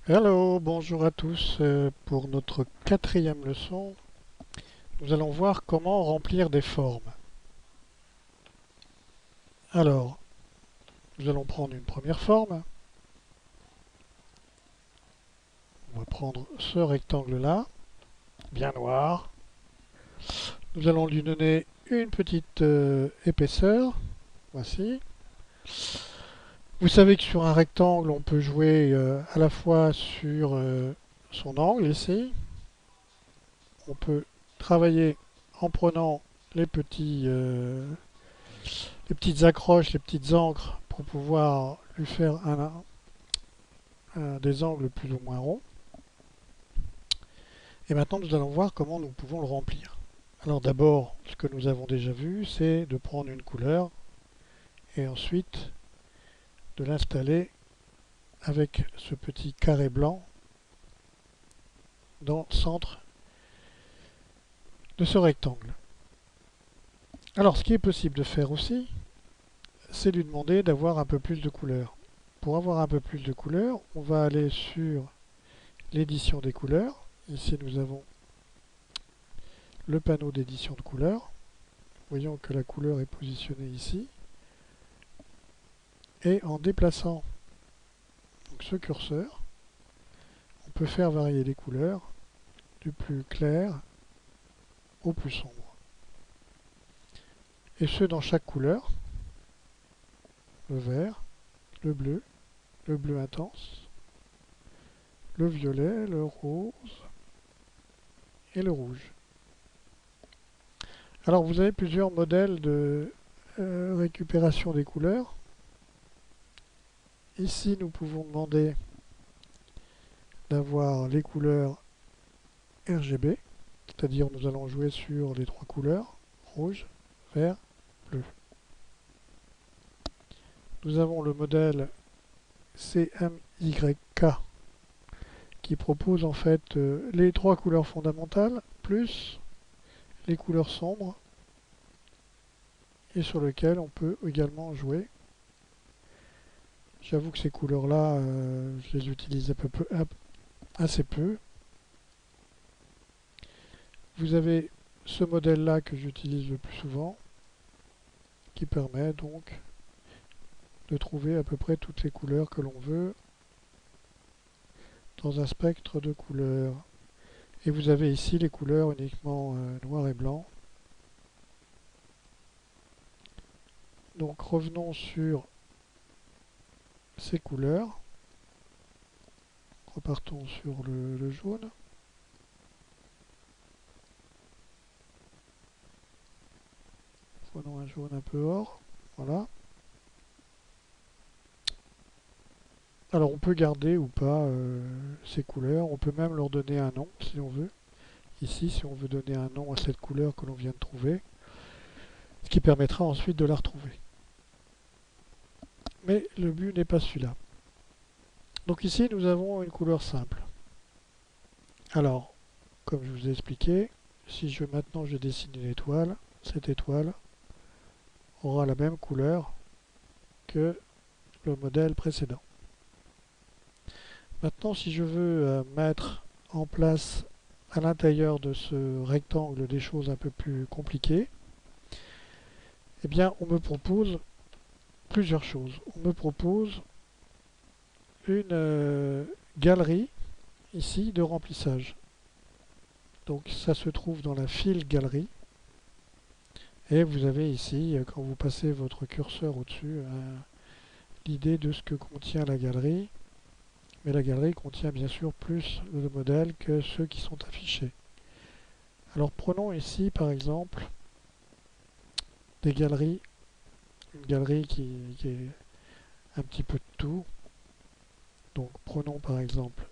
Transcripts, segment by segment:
Hello, bonjour à tous. Pour notre quatrième leçon, nous allons voir comment remplir des formes. Alors, nous allons prendre une première forme. On va prendre ce rectangle-là, bien noir. Nous allons lui donner une petite épaisseur. Voici. Vous savez que sur un rectangle, on peut jouer à la fois sur son angle ici. On peut travailler en prenant les les petites accroches, les petites encres pour pouvoir lui faire des angles plus ou moins ronds. Et maintenant, nous allons voir comment nous pouvons le remplir. Alors d'abord, ce que nous avons déjà vu, c'est de prendre une couleur et ensuite de l'installer avec ce petit carré blanc dans le centre de ce rectangle. Alors ce qui est possible de faire aussi, c'est lui demander d'avoir un peu plus de couleurs. Pour avoir un peu plus de couleurs, on va aller sur l'édition des couleurs. Ici, nous avons le panneau d'édition de couleurs. Voyons que la couleur est positionnée ici. Et en déplaçant donc, ce curseur, on peut faire varier les couleurs du plus clair au plus sombre. Et ce dans chaque couleur. Le vert, le bleu intense, le violet, le rose et le rouge. Alors vous avez plusieurs modèles de récupération des couleurs. Ici nous pouvons demander d'avoir les couleurs RGB, c'est-à-dire nous allons jouer sur les trois couleurs, rouge, vert, bleu. Nous avons le modèle CMYK qui propose en fait les trois couleurs fondamentales plus les couleurs sombres et sur lequel on peut également jouer. J'avoue que ces couleurs-là, je les utilise assez peu. Vous avez ce modèle-là que j'utilise le plus souvent, qui permet donc de trouver à peu près toutes les couleurs que l'on veut dans un spectre de couleurs. Et vous avez ici les couleurs uniquement noir et blanc. Donc revenons sur ces couleurs. Repartons sur le jaune. Prenons un jaune un peu or. Voilà. Alors on peut garder ou pas ces couleurs. On peut même leur donner un nom si on veut. Ici, si on veut donner un nom à cette couleur que l'on vient de trouver, ce qui permettra ensuite de la retrouver. Mais le but n'est pas celui-là. Donc ici, nous avons une couleur simple. Alors, comme je vous ai expliqué, si maintenant je dessine une étoile, cette étoile aura la même couleur que le modèle précédent. Maintenant, si je veux mettre en place à l'intérieur de ce rectangle des choses un peu plus compliquées, eh bien, on me propose plusieurs choses. On me propose une galerie ici de remplissage. Donc ça se trouve dans la file galerie. Et vous avez ici, quand vous passez votre curseur au-dessus, l'idée de ce que contient la galerie. Mais la galerie contient bien sûr plus de modèles que ceux qui sont affichés. Alors prenons ici par exemple des galeries, une galerie qui est un petit peu de tout. Donc prenons par exemple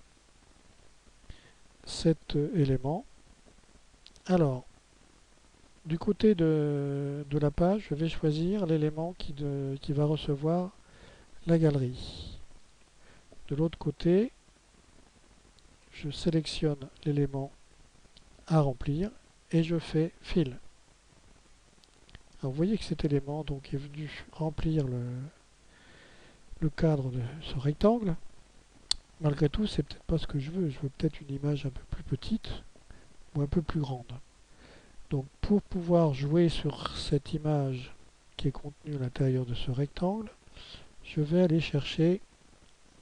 cet élément. Alors, du côté de la page, je vais choisir l'élément qui va recevoir la galerie. De l'autre côté, je sélectionne l'élément à remplir et je fais Fill. Alors vous voyez que cet élément donc, est venu remplir le cadre de ce rectangle. malgré tout, c'est peut-être pas ce que je veux. Je veux peut-être une image un peu plus petite ou un peu plus grande. Donc pour pouvoir jouer sur cette image qui est contenue à l'intérieur de ce rectangle, je vais aller chercher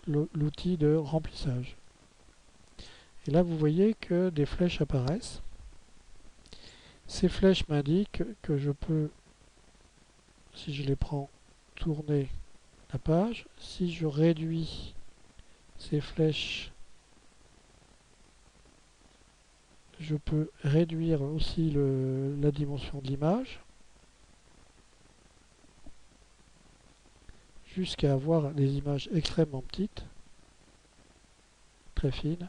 l'outil de remplissage. Et là, vous voyez que des flèches apparaissent. Ces flèches m'indiquent que je peux, si je les prends, tourner la page. Si je réduis ces flèches, je peux réduire aussi la dimension de l'image jusqu'à avoir des images extrêmement petites, très fines.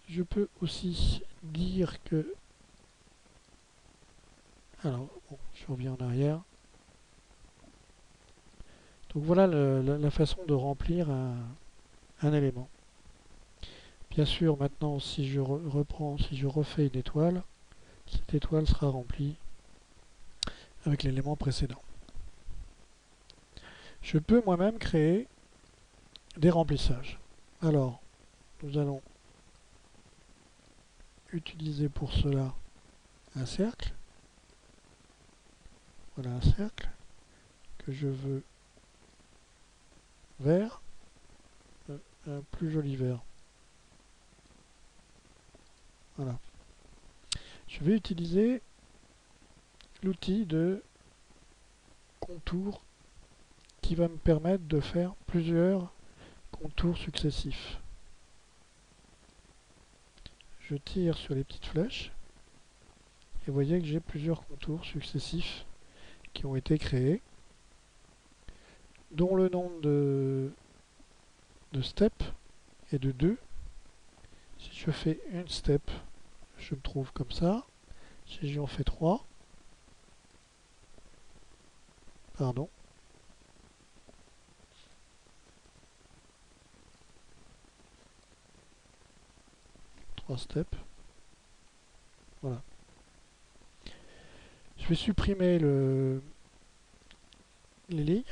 Je peux aussi dire que... Alors, bon, je reviens en arrière. Donc voilà la façon de remplir un élément. Bien sûr, maintenant, si je reprends, si je refais une étoile, cette étoile sera remplie avec l'élément précédent. Je peux moi-même créer des remplissages. Alors, nous allons utiliser pour cela un cercle. Voilà un cercle que je veux vert, un plus joli vert. Voilà. Je vais utiliser l'outil de contour qui va me permettre de faire plusieurs contours successifs. Je tire sur les petites flèches et vous voyez que j'ai plusieurs contours successifs qui ont été créés, dont le nombre de steps est de 2. Si je fais une step, je me trouve comme ça. Si j'en fais 3, pardon, 3 steps, voilà. Je vais supprimer les lignes.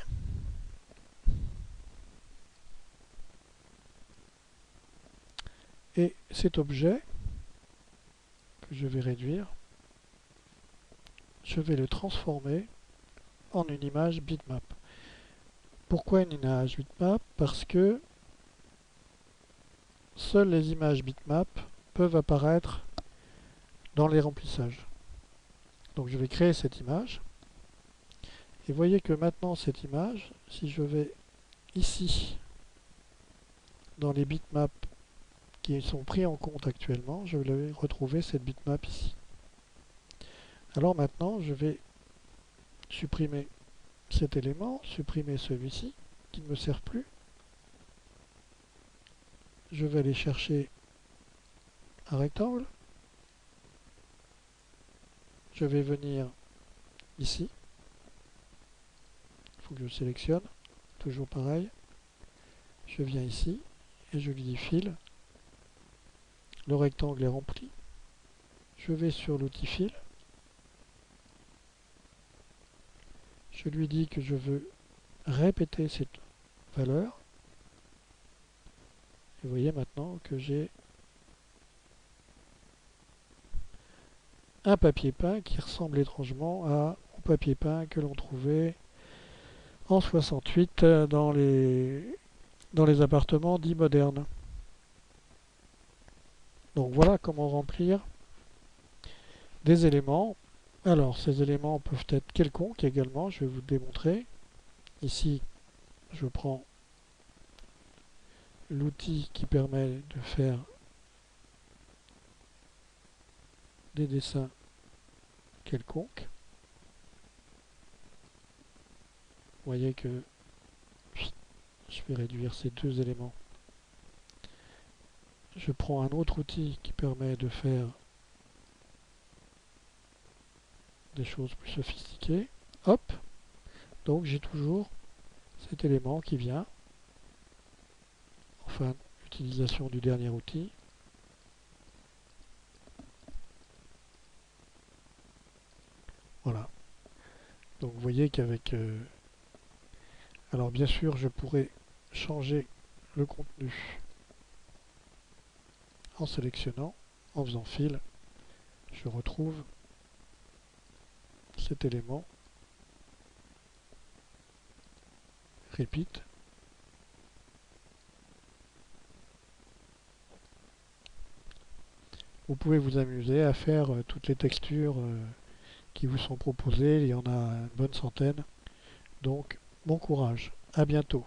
Et cet objet, que je vais réduire, je vais le transformer en une image bitmap. Pourquoi une image bitmap? Parce que seules les images bitmap peuvent apparaître dans les remplissages. Donc je vais créer cette image. Et voyez que maintenant cette image, si je vais ici, dans les bitmaps qui sont pris en compte actuellement, je vais retrouver cette bitmap ici. Alors maintenant, je vais supprimer cet élément, supprimer celui-ci, qui ne me sert plus. Je vais aller chercher un rectangle. Je vais venir ici. Il faut que je sélectionne. Toujours pareil. Je viens ici et je lui dis fil. Le rectangle est rempli. Je vais sur l'outil fil. Je lui dis que je veux répéter cette valeur. Et vous voyez maintenant que j'ai un papier peint qui ressemble étrangement au papier peint que l'on trouvait en 68 dans les appartements dits modernes. Donc voilà comment remplir des éléments. Alors ces éléments peuvent être quelconques également, je vais vous démontrer. Ici, je prends l'outil qui permet de faire des dessins quelconques. Vous voyez que je vais réduire ces deux éléments. Je prends un autre outil qui permet de faire des choses plus sophistiquées. Hop! Donc j'ai toujours cet élément qui vient. Enfin, utilisation du dernier outil. Voilà. Donc vous voyez qu'avec... alors bien sûr, je pourrais changer le contenu en sélectionnant, en faisant fil. Je retrouve cet élément, repeat. Vous pouvez vous amuser à faire toutes les textures qui vous sont proposées, il y en a une bonne centaine. Donc, bon courage, à bientôt.